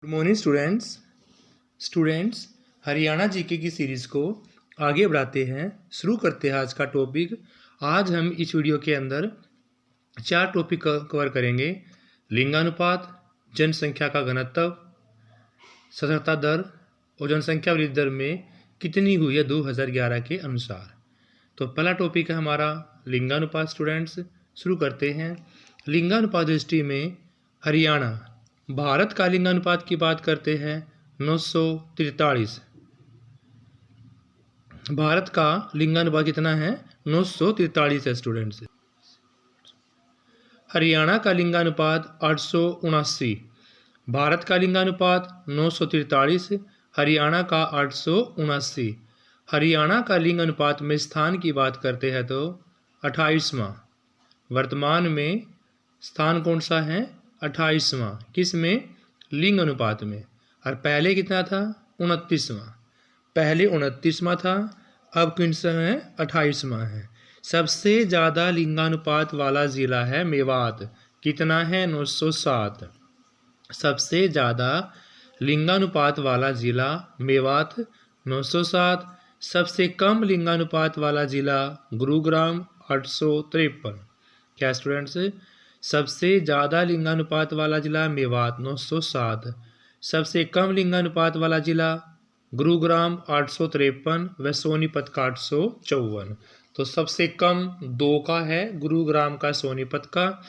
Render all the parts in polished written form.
Good morning students Haryana GK की series को आगे बढ़ाते हैं। शुरू करते हैं आज का टॉपिक। आज हम इस वीडियो के अंदर 4 टॉपिक कवर करेंगे। लिंगानुपात, जनसंख्या का घनत्व, साक्षरता दर और जनसंख्या वृद्धि दर में कितनी हुई है 2011 के अनुसार। तो पहला टॉपिक है हमारा लिंगानुपात। स्टूडेंट्स शुरू करते हैं। लिंगानुपात दृष्टि में हरियाणा, भारत का लिंगानुपात की बात करते हैं 943। भारत का लिंगानुपात कितना है? 943 है स्टूडेंट्स। हरियाणा का लिंगानुपात 879। भारत का लिंगानुपात 943, हरियाणा का 879। हरियाणा का लिंगानुपात में स्थान की बात करते हैं तो 28वां। वर्तमान में स्थान कौन सा है? 28वां। किस में? लिंग अनुपात में। और पहले कितना था? 29वां। पहले 29वां था, अब कौन सा है? 28वां है। सबसे ज़्यादा लिंगानुपात वाला ज़िला है मेवात। कितना है? 907। सबसे ज़्यादा लिंगानुपात वाला ज़िला मेवात 907। सबसे कम लिंगानुपात वाला ज़िला गुरुग्राम 853। क्या स्टूडेंट्स? सबसे ज़्यादा लिंगानुपात वाला जिला मेवात 907। सबसे कम लिंगानुपात वाला जिला गुरुग्राम 853 व सोनीपत का 854। तो सबसे कम 2 का है गुरुग्राम का, सोनीपत का।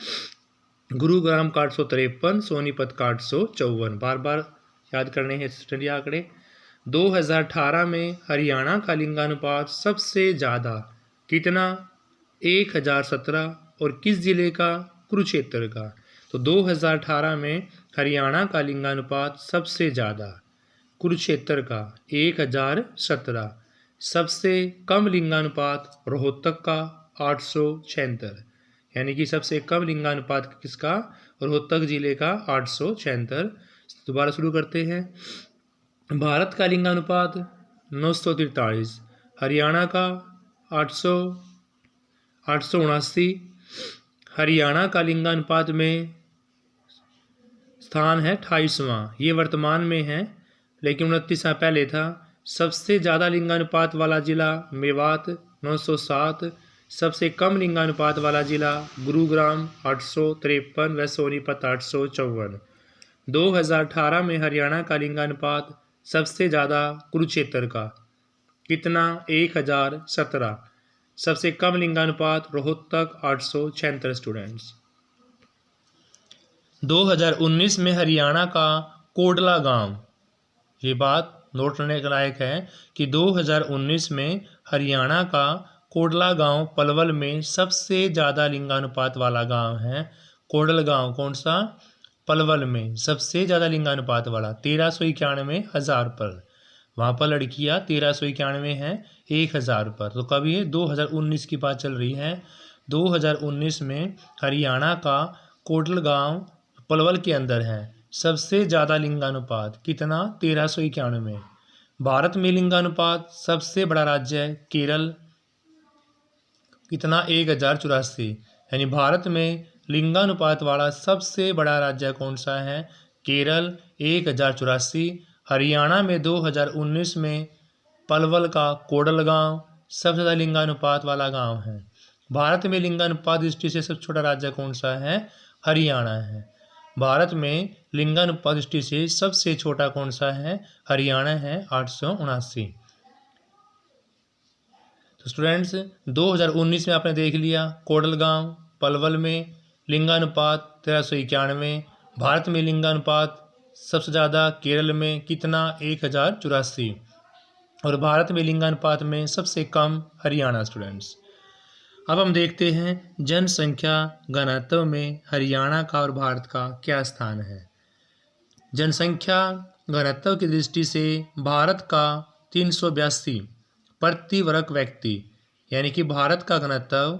गुरुग्राम का 853, सोनीपत का 854। बार बार याद करने हैं स्टूडेंट ये आंकड़े। 2018 में हरियाणा का लिंगानुपात सबसे ज़्यादा कितना? 1017। और किस जिले का? कुरुक्षेत्र का। तो 2018 में हरियाणा का लिंगानुपात सबसे ज़्यादा कुरुक्षेत्र का 1017। सबसे कम लिंगानुपात रोहतक का 876। यानी कि सबसे कम लिंगानुपात किसका? रोहतक जिले का 876। दोबारा शुरू करते हैं। भारत का लिंगानुपात 943, हरियाणा का 879। हरियाणा का लिंगानुपात में स्थान है 28वां। ये वर्तमान में है, लेकिन 29वां पहले था। सबसे ज़्यादा लिंगानुपात वाला जिला मेवात 907। सबसे कम लिंगानुपात वाला जिला गुरुग्राम 853 व सोनीपत 854। 2018 में हरियाणा का लिंगानुपात सबसे ज़्यादा कुरुक्षेत्र का कितना? 1017। सबसे कम लिंगानुपात रोहतक 876 स्टूडेंट्स। 2019 में हरियाणा का कोडला गांव, ये बात नोट करने के लायक है कि 2019 में हरियाणा का कोडला गांव पलवल में सबसे ज़्यादा लिंगानुपात वाला गांव है। कोडल गांव कौन सा? पलवल में सबसे ज़्यादा लिंगानुपात वाला 1391,000 पर। वहाँ पर लड़कियाँ 1391 हैं 1000 पर। तो कभी 2019 की बात चल रही है। 2019 में हरियाणा का कोडल गांव पलवल के अंदर है। सबसे ज़्यादा लिंगानुपात कितना? 1391। भारत में लिंगानुपात सबसे बड़ा राज्य है केरल। कितना? 1084। यानी भारत में लिंगानुपात वाला सबसे बड़ा राज्य कौन सा है? केरल 1084। हरियाणा में 2019 में पलवल का कोडल गांव सबसे ज़्यादा लिंगानुपात वाला गांव है। भारत में लिंगानुपात दृष्टि से सबसे छोटा राज्य कौन सा है? हरियाणा है। भारत में लिंगानुपात दृष्टि से सबसे छोटा कौन सा है? हरियाणा है 879। तो स्टूडेंट्स 2019 में आपने देख लिया कोडल गांव पलवल में लिंगानुपात 1391। भारत में लिंगानुपात सबसे ज़्यादा केरल में कितना? 1084। और भारत में लिंगानुपात में सबसे कम हरियाणा स्टूडेंट्स। अब हम देखते हैं जनसंख्या घनत्व में हरियाणा का और भारत का क्या स्थान है। जनसंख्या घनत्व की दृष्टि से भारत का 382 प्रति वर्ग व्यक्ति, यानी कि भारत का घनत्व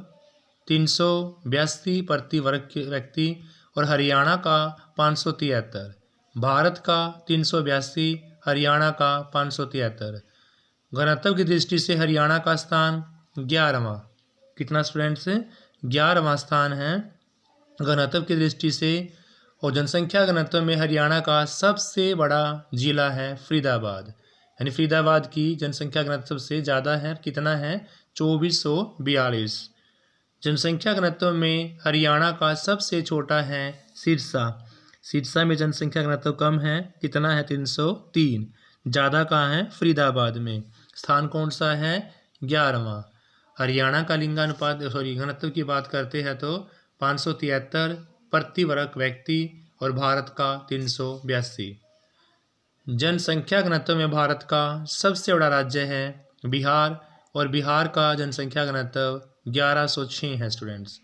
382 प्रति वर्ग व्यक्ति और हरियाणा का 573। भारत का 382, हरियाणा का 573। घनत्व की दृष्टि से हरियाणा का स्थान 11वां। कितना स्टूडेंट्स? 11वां स्थान है घनत्व की दृष्टि से। और जनसंख्या घनत्व में हरियाणा का सबसे बड़ा जिला है फरीदाबाद, यानी फरीदाबाद की जनसंख्या घनत्व से ज़्यादा है। कितना है? 2442। जनसंख्या घनत्व में हरियाणा का सबसे छोटा है सिरसा। सिरसा में जनसंख्या घनत्व कम है। कितना है? 303। ज़्यादा कहाँ है? फरीदाबाद में। स्थान कौन सा है? 11वां। हरियाणा का लिंगानुपात घनत्व की बात करते हैं तो 573 प्रति वर्ग व्यक्ति और भारत का 382। जनसंख्या घनत्व में भारत का सबसे बड़ा राज्य है बिहार और बिहार का जनसंख्या घनत्व 1106 है स्टूडेंट्स।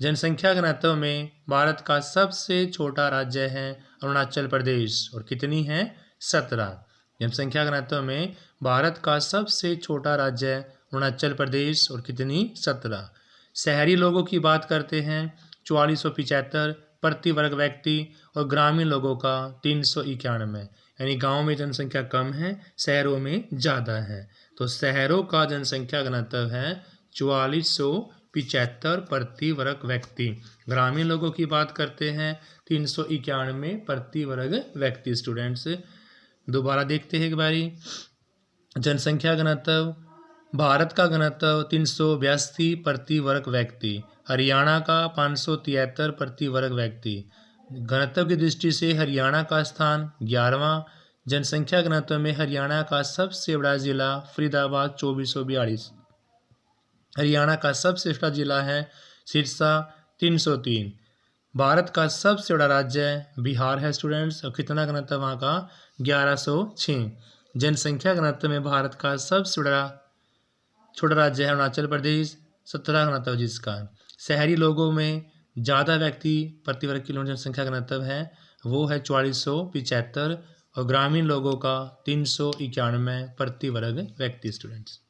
जनसंख्या घनत्व में भारत का सबसे छोटा राज्य है अरुणाचल प्रदेश और कितनी है? 17। जनसंख्या घनत्व में भारत का सबसे छोटा राज्य अरुणाचल प्रदेश और कितनी? 17। शहरी लोगों की बात करते हैं 4475 प्रति वर्ग व्यक्ति और ग्रामीण लोगों का 391, यानी गाँव में जनसंख्या कम है, शहरों में ज़्यादा है। तो शहरों का जनसंख्या घनत्व है 4475 प्रति वर्ग व्यक्ति। ग्रामीण लोगों की बात करते हैं 391 प्रति वर्ग व्यक्ति। स्टूडेंट्स दोबारा देखते हैं एक बारी। जनसंख्या घनत्व भारत का घनत्व 382 प्रति वर्ग व्यक्ति, हरियाणा का 573 प्रति वर्ग व्यक्ति। घनत्व की दृष्टि से हरियाणा का स्थान 11वां। जनसंख्या घनत्व में हरियाणा का सबसे बड़ा जिला फरीदाबाद 2442। हरियाणा का सबसे छोटा जिला है सिरसा 303। भारत का सबसे बड़ा राज्य बिहार है स्टूडेंट्स और कितना घनत्व वहाँ का? 1106। जनसंख्या घनत्व में भारत का सबसे बड़ा छोटा राज्य है अरुणाचल प्रदेश 17 घनत्व जिसका। शहरी लोगों में ज़्यादा व्यक्ति प्रति वर्ग किलोमीटर जनसंख्या घनत्व है वो है 4475 और ग्रामीण लोगों का 391 प्रति वर्ग व्यक्ति। स्टूडेंट्स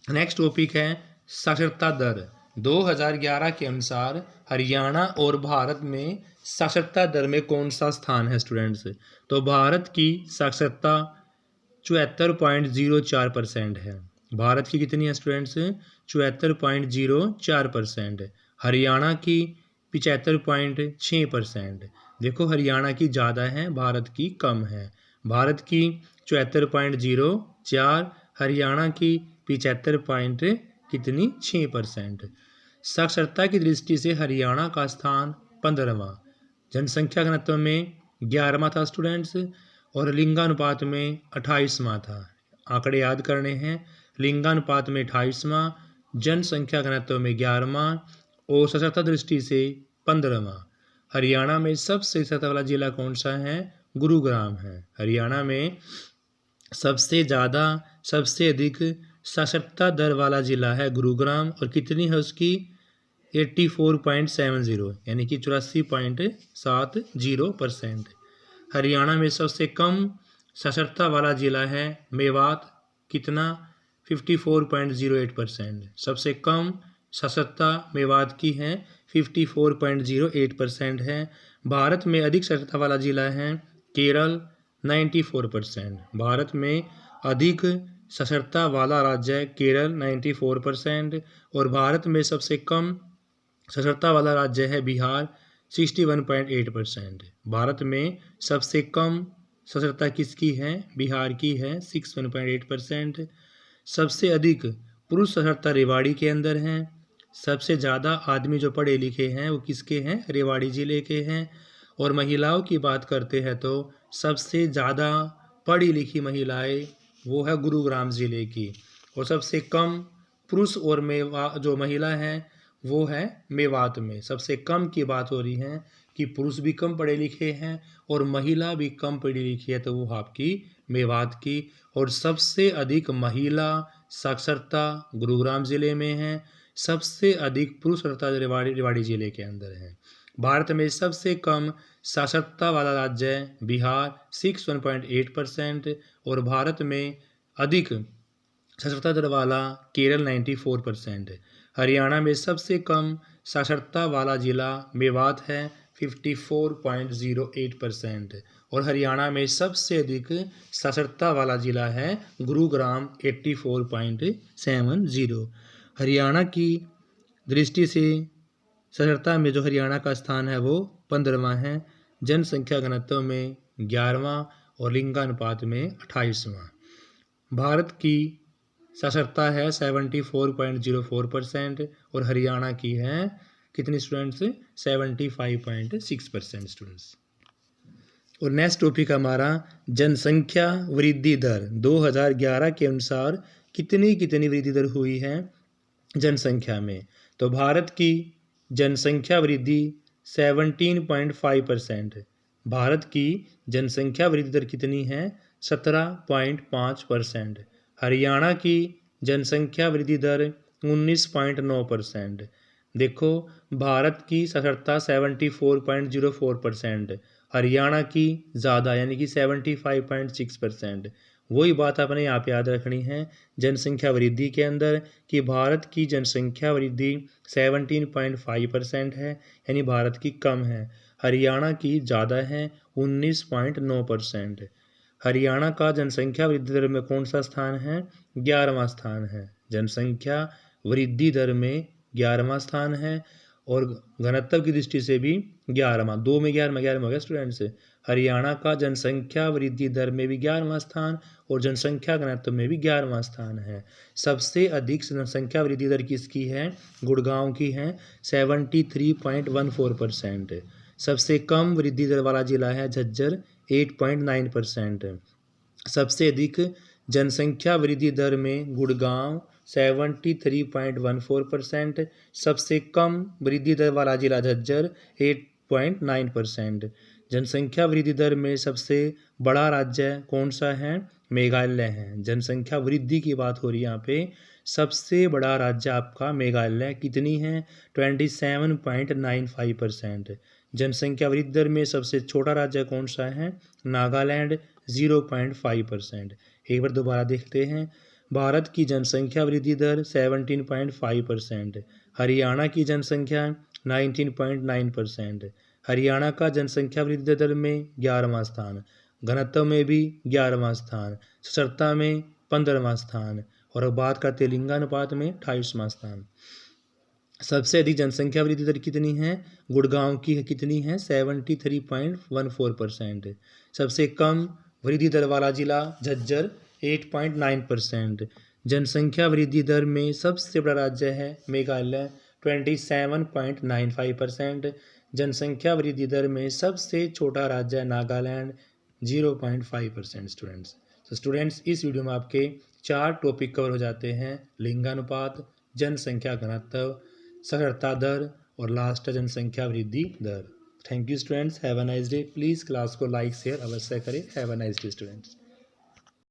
नेक्स्ट टॉपिक है साक्षरता दर। 2011 के अनुसार हरियाणा और भारत में साक्षरता दर में कौन सा स्थान है स्टूडेंट्स? तो भारत की साक्षरता 74.04% है। भारत की कितनी है स्टूडेंट्स? 74.04%। हरियाणा की 75.6%। देखो हरियाणा की ज़्यादा है, भारत की कम है। भारत की 74.04, हरियाणा की 75 कितनी 6%। साक्षरता की दृष्टि से हरियाणा का स्थान 15वां। जनसंख्या घनत्व में 11वां था स्टूडेंट्स और लिंगानुपात में 28वां था। आंकड़े याद करने हैं। लिंगानुपात में 28वां, जनसंख्या घनत्व में 11वां और साक्षरता दृष्टि से 15वां। हरियाणा में सबसे साक्षरता वाला जिला कौन सा है? गुरुग्राम है। हरियाणा में सबसे ज़्यादा सबसे अधिक साक्षरता दर वाला जिला है गुरुग्राम और कितनी है उसकी? 84.70 यानी कि 84.70%। हरियाणा में सबसे कम साक्षरता वाला जिला है मेवात। कितना? 54.08%। सबसे कम साक्षरता मेवात की है 54.08% है। भारत में अधिक साक्षरता वाला जिला है केरल 94%। भारत में अधिक साक्षरता वाला राज्य है केरल 94% और भारत में सबसे कम साक्षरता वाला राज्य है बिहार 61.8%। भारत में सबसे कम साक्षरता किसकी है? बिहार की है 61.8%। सबसे अधिक पुरुष साक्षरता रेवाड़ी के अंदर है। सबसे ज़्यादा आदमी जो पढ़े लिखे हैं वो किसके हैं? रेवाड़ी ज़िले के हैं। और महिलाओं की बात करते हैं तो सबसे ज़्यादा पढ़ी लिखी महिलाएं वो है गुरुग्राम ज़िले की और सबसे कम पुरुष और जो महिला हैं वो है मेवात में। सबसे कम की बात हो रही है कि पुरुष भी कम पढ़े लिखे हैं और महिला भी कम पढ़ी लिखी है तो वो आपकी मेवात की। और सबसे अधिक महिला साक्षरता गुरुग्राम ज़िले में है। सबसे अधिक पुरुष साक्षरता रेवाड़ी ज़िले के अंदर है। भारत में सबसे कम साक्षरता वाला राज्य है बिहार 61.8% और भारत में अधिक साक्षरता दर वाला केरल 94% है। हरियाणा में सबसे कम साक्षरता वाला जिला मेवात है 54.08% और हरियाणा में सबसे अधिक साक्षरता वाला जिला है गुरुग्राम 84.70। हरियाणा की दृष्टि से साक्षरता में जो हरियाणा का स्थान है वो 15वां है। जनसंख्या घनत्व में 11वां और लिंगानुपात में 28वां। भारत की साक्षरता है 74.04% और हरियाणा की है कितनी स्टूडेंट्स, 75.6% स्टूडेंट्स। और नेक्स्ट टॉपिक हमारा जनसंख्या वृद्धि दर 2011 के अनुसार कितनी वृद्धि दर हुई है जनसंख्या में। तो भारत की जनसंख्या वृद्धि 17.5%। भारत की जनसंख्या वृद्धि दर कितनी है, 17.5%। हरियाणा की जनसंख्या वृद्धि दर 19.9%। देखो भारत की साक्षरता 74.04%, हरियाणा की ज़्यादा यानी कि 75.6%। वही बात अपने यहाँ पे याद रखनी है जनसंख्या वृद्धि के अंदर कि भारत की जनसंख्या वृद्धि 17.5% है यानी भारत की कम है, हरियाणा की ज़्यादा है 19.9%। हरियाणा का जनसंख्या वृद्धि दर में कौन सा स्थान है, 11वां स्थान है। जनसंख्या वृद्धि दर में 11वां स्थान है और घनत्व की दृष्टि से भी 11वां, 2 में 11 हो गया स्टूडेंट्स। हरियाणा का जनसंख्या वृद्धि दर में भी 11वां स्थान और जनसंख्या घनत्व में भी 11वां स्थान है। सबसे अधिक जनसंख्या वृद्धि दर किसकी है, गुड़गांव की है 73.14%। सबसे कम वृद्धि दर वाला जिला है झज्जर 8.9%। सबसे अधिक जनसंख्या वृद्धि दर में गुड़गांव 73.14%। सबसे कम वृद्धि दर वाला जिला झज्जर 8.9%। जनसंख्या वृद्धि दर में सबसे बड़ा राज्य कौन सा है, मेघालय है। जनसंख्या वृद्धि की बात हो रही है यहाँ पे, सबसे बड़ा राज्य आपका मेघालय कितनी है, 27.95%। जनसंख्या वृद्धि दर में सबसे छोटा राज्य कौन सा है, नागालैंड 0.5%। एक बार दोबारा देखते हैं, भारत की जनसंख्या वृद्धि दर 17.5%, हरियाणा की जनसंख्या 19.9%। हरियाणा का जनसंख्या वृद्धि दर में 11वां स्थान, घनत्व में भी 11वां स्थान, साक्षरता में 15वां स्थान और अब बात करते हैं लिंगानुपात में 28वां स्थान। सबसे अधिक जनसंख्या वृद्धि दर कितनी है, गुड़गांव की है कितनी है, 73.14%। सबसे कम वृद्धि दर वाला जिला झज्जर 8.9%। जनसंख्या वृद्धि दर में सबसे बड़ा राज्य है मेघालय 27.95%। जनसंख्या वृद्धि दर में सबसे छोटा राज्य है नागालैंड 0.5% स्टूडेंट्स। तो स्टूडेंट्स इस वीडियो में आपके 4 टॉपिक कवर हो जाते हैं, लिंगानुपात, जनसंख्या घनत्व, साक्षरता दर और लास्ट है जनसंख्या वृद्धि दर। Thank you students, have a nice day. Please class को लाइक शेयर अवश्य करें। Have a nice day students.